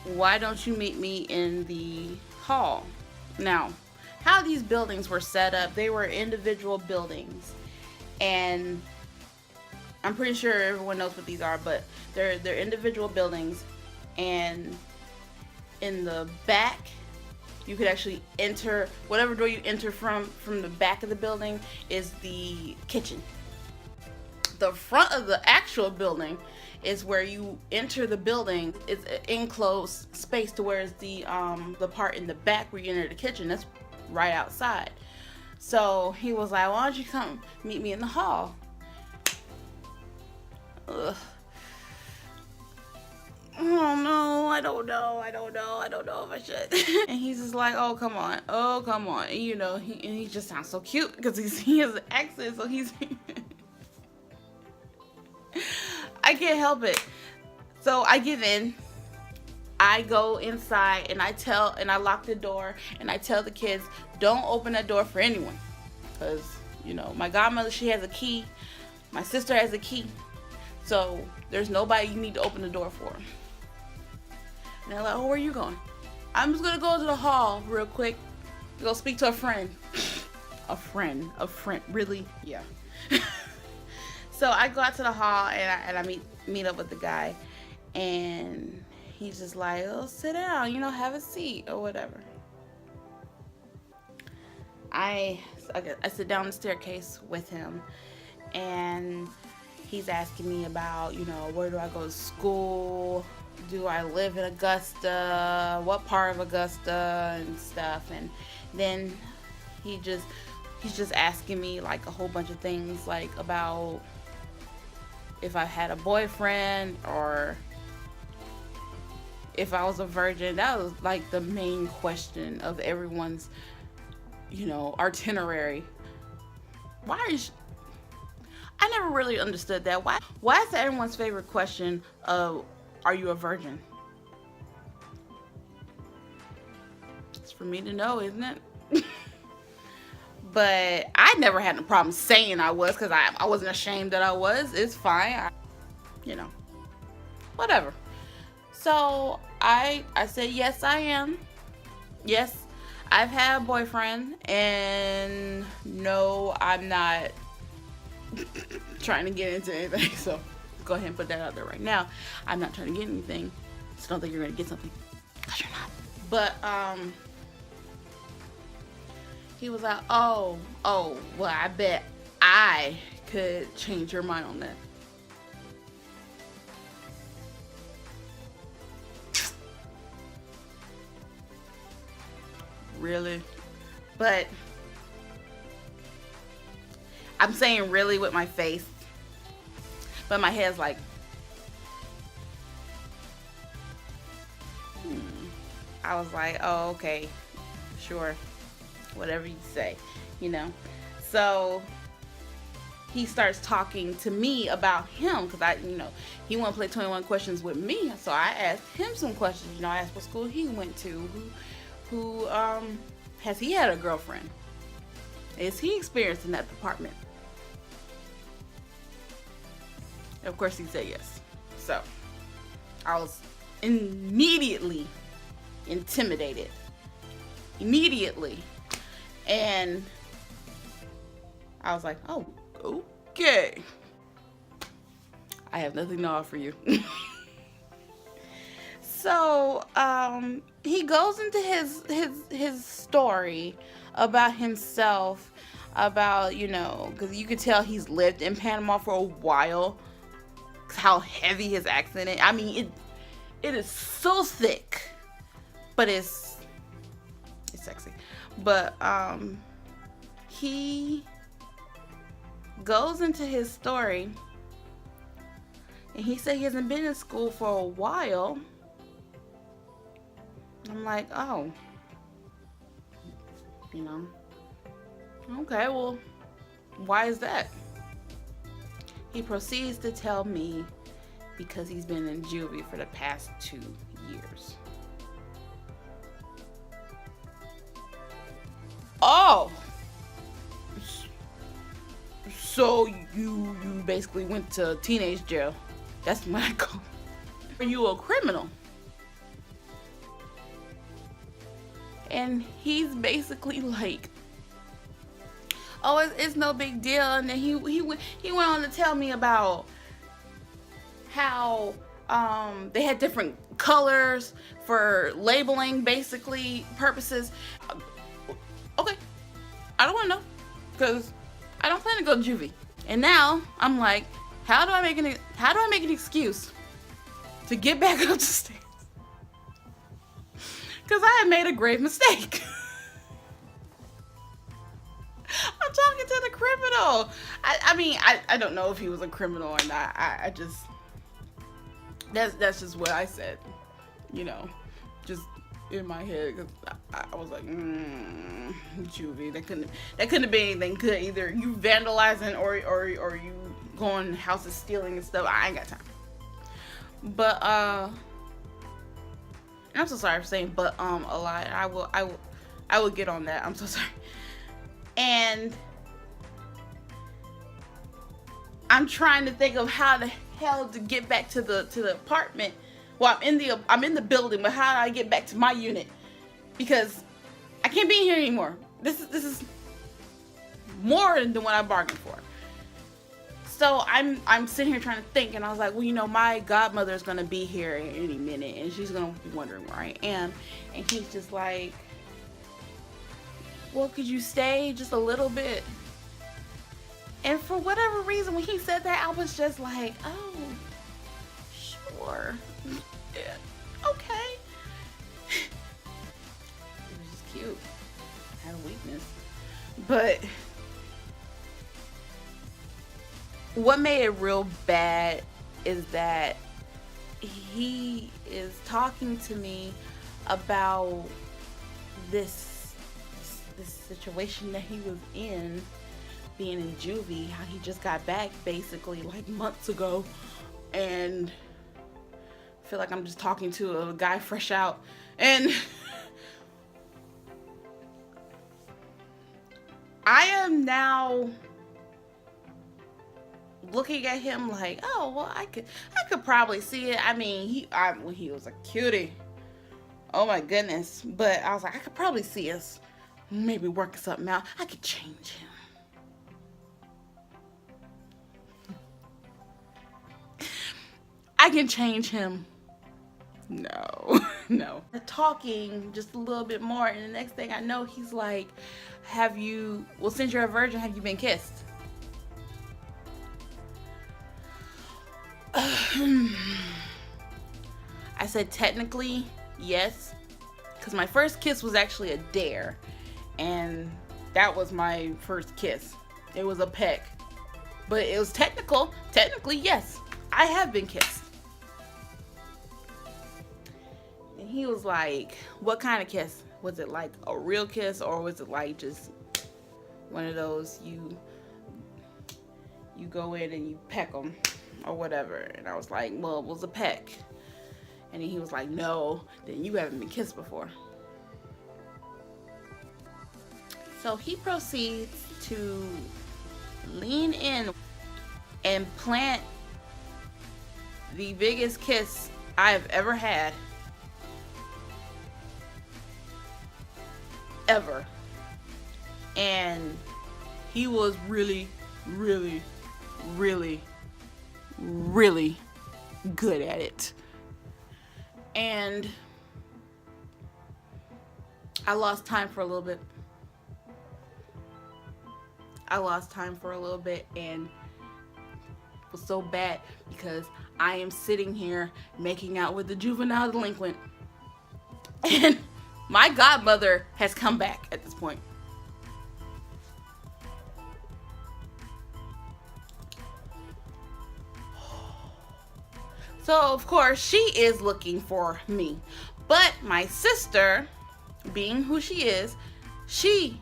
why don't you meet me in the hall? Now, how these buildings were set up, they were individual buildings, and I'm pretty sure everyone knows what these are, but they're individual buildings, and in the back you could actually enter whatever door you enter from the back of the building is the kitchen. The front of the actual building is where you enter the building. It's an enclosed space to where it's the part in the back where you enter the kitchen. That's right outside. So he was like, why don't you come meet me in the hall? Ugh. Oh no, I don't know if I should. And he's just like, oh come on, and, you know, he just sounds so cute because he has an accent, so he's I can't help it. So I give in. I go inside and I lock the door and I tell the kids, don't open that door for anyone, because you know my godmother, she has a key, my sister has a key, so there's nobody you need to open the door for. And they're like, oh, where are you going? I'm just gonna go to the hall real quick, go speak to a friend. a friend, really? Yeah. So I go out to the hall and I meet up with the guy, and he's just like, oh, sit down, you know, have a seat or whatever. I sit down the staircase with him, and he's asking me about, you know, where do I go to school? Do I live in Augusta? What part of Augusta and stuff? And then he's just asking me like a whole bunch of things, like about if I had a boyfriend or if I was a virgin. That was like the main question of everyone's, you know, itinerary. I never really understood that. Why is that everyone's favorite question of, are you a virgin? It's for me to know, isn't it? But I never had a problem saying I was, because I wasn't ashamed that I was. It's fine. You know, whatever. So I said, yes, I am. Yes, I've had a boyfriend. And no, I'm not trying to get into anything. So go ahead and put that out there right now. I'm not trying to get anything. So don't think you're going to get something, because you're not. But, he was like, oh, well, I bet I could change your mind on that. Really? But I'm saying really with my face, but my head's like, I was like, oh, okay, sure, whatever you say, you know. So he starts talking to me about him, because he wanted to play 21 questions with me. So I asked him some questions. You know, I asked what school he went to, who has he had a girlfriend, is he experienced in that department. Of course he said yes. So I was immediately intimidated. And I was like, oh, okay. I have nothing to offer you. So he goes into his story about himself, about, you know, because you could tell he's lived in Panama for a while, how heavy his accent is. I mean, it is so thick, but it's sexy. But he goes into his story, and he said he hasn't been in school for a while. I'm like, oh, you know, okay, well, why is that? He proceeds to tell me because he's been in juvie for the past 2 years. Oh, so you basically went to teenage jail. That's when I go. Are you a criminal? And he's basically like, oh, it's no big deal. And then he went on to tell me about how they had different colors for labeling, basically purposes. Okay, I don't want to know, because I don't plan to go to juvie. And now I'm like, how do I make an excuse to get back up the stairs? Because I had made a grave mistake. I'm talking to the criminal. I mean, I don't know if he was a criminal or not. I just, that's just what I said, you know, just in my head, because I was like, juvie, that couldn't have been anything good. Either you vandalizing or you going houses stealing and stuff. I ain't got time. But I'm so sorry for saying but a lot. I will get on that. I'm so sorry. And I'm trying to think of how the hell to get back to the apartment. Well, I'm in the building, but how do I get back to my unit? Because I can't be in here anymore. This is more than what I bargained for. So I'm sitting here trying to think, and I was like, well, you know, my godmother is gonna be here any minute, and she's gonna be wondering where I am. And he's just like, well, could you stay just a little bit? And for whatever reason, when he said that, I was just like, oh, sure. Yeah, okay. It was just cute. I had a weakness. But what made it real bad is that he is talking to me about this situation that he was in, being in juvie, how he just got back basically like months ago, and I feel like I'm just talking to a guy fresh out, and I am now looking at him like, oh, well, I could probably see it. I mean, when he was a cutie, oh my goodness, but I was like, I could probably see us maybe working something out. I could change him. I can change him. No, no. We're talking just a little bit more, and the next thing I know, he's like, well, since you're a virgin, have you been kissed? I said, technically, yes. Because my first kiss was actually a dare. And that was my first kiss. It was a peck. But it was technically, yes. I have been kissed. And he was like, what kind of kiss? Was it like a real kiss, or was it like just one of those you go in and you peck them or whatever? And I was like, well, it was a peck. And then he was like, no, then you haven't been kissed before. So he proceeds to lean in and plant the biggest kiss I've ever had. Ever. And he was really, really, really, really good at it. And I lost time for a little bit. And it was so bad because I am sitting here making out with the juvenile delinquent, and my godmother has come back at this point. So of course she is looking for me, but my sister, being who she is, she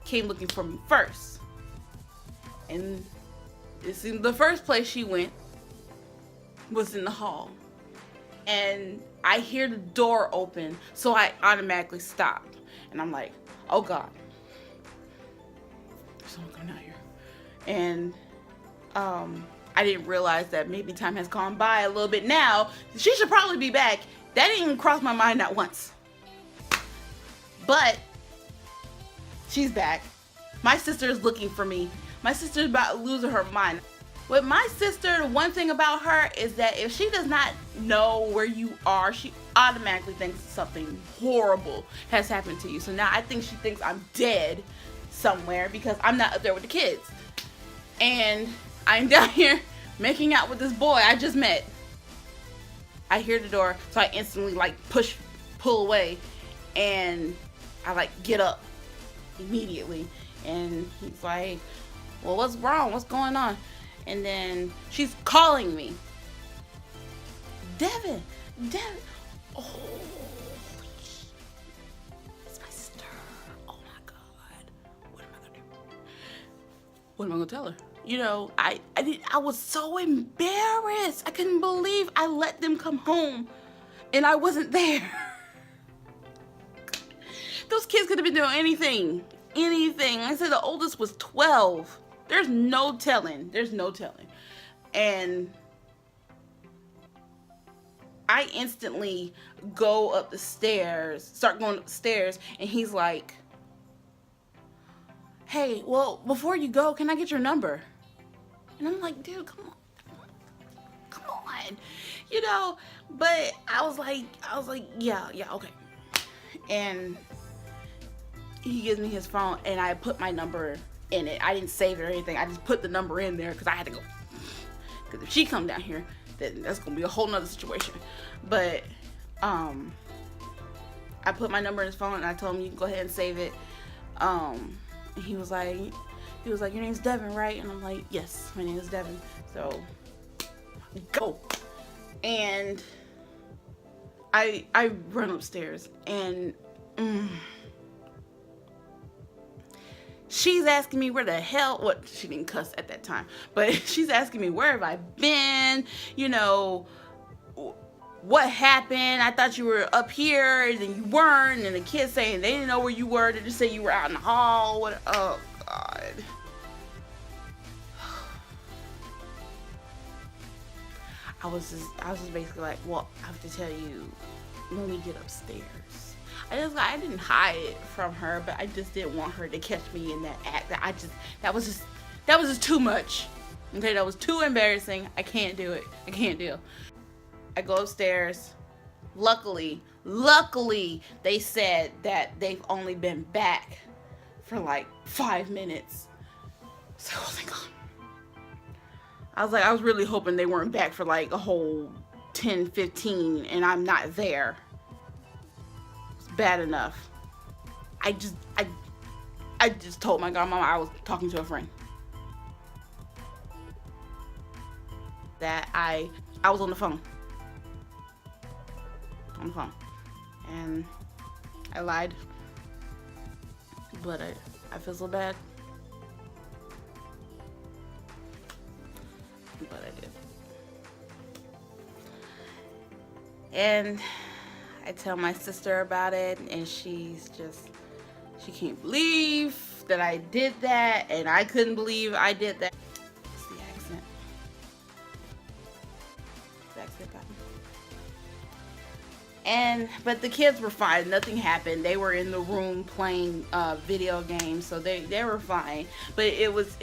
came looking for me first. And the first place she went was in the hall. And I hear the door open, so I automatically stop. And I'm like, oh God, there's someone coming out here. And I didn't realize that maybe time has gone by a little bit now. She should probably be back. That didn't even cross my mind not once. But she's back. My sister is looking for me. My sister's about losing her mind. With my sister, one thing about her is that if she does not know where you are, she automatically thinks something horrible has happened to you. So now I think she thinks I'm dead somewhere because I'm not up there with the kids. And I'm down here making out with this boy I just met. I hear the door, so I instantly like pull away, and I like get up immediately. And he's like, well, what's wrong? What's going on? And then she's calling me. Devin. Oh, it's my sister. Oh my God. What am I gonna do? What am I gonna tell her? You know, I was so embarrassed. I couldn't believe I let them come home and I wasn't there. Those kids could have been doing anything. I said the oldest was 12. There's no telling. And I instantly go up the stairs, start going up the stairs, and he's like, hey, well, before you go, can I get your number? And I'm like, dude, come on. You know, but I was like, yeah, okay. And he gives me his phone, and I put my number in it. I didn't save it or anything. I just put the number in there because I had to go. Because if she come down here, then that's gonna be a whole nother situation. But I put my number in his phone, and I told him you can go ahead and save it. And he was like, your name's Devin, right? And I'm like, yes, my name is Devin. So go. And I run upstairs, and she's asking me where the hell, what, she didn't cuss at that time, but she's asking me where have I been, you know, what happened, I thought you were up here, and then you weren't, and the kids saying they didn't know where you were, they just say you were out in the hall, what, oh God. I was just basically like, well, I have to tell you when we get upstairs. I didn't hide it from her, but I just didn't want her to catch me in that act. That was just too much. Okay, that was too embarrassing. I can't do it. I can't deal. I go upstairs. Luckily, they said that they've only been back for like 5 minutes. So I was like, oh. I was really hoping they weren't back for like a whole 10, 15, and I'm not there. It's bad enough. I just told my godmama I was talking to a friend. That I was on the phone. And I lied. But I feel so bad. But I did. And I tell my sister about it, and she can't believe that I did that, and I couldn't believe I did that. It's the accent. The accent got me. But the kids were fine. Nothing happened. They were in the room playing video games, so they were fine. But it was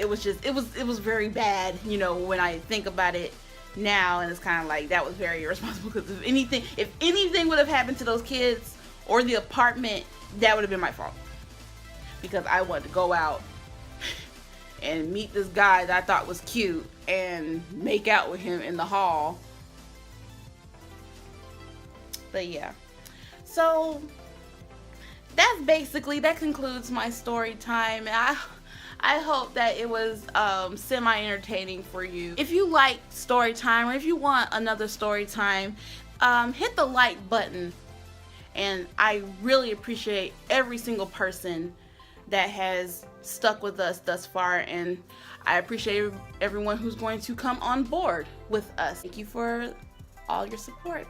very bad, you know, when I think about it now, and it's kind of like that was very irresponsible, because if anything would have happened to those kids or the apartment, that would have been my fault, because I wanted to go out and meet this guy that I thought was cute and make out with him in the hall. But yeah, so that concludes my story time. And I hope that it was semi-entertaining for you. If you like story time, or if you want another story time, hit the like button. And I really appreciate every single person that has stuck with us thus far, and I appreciate everyone who's going to come on board with us. Thank you for all your support.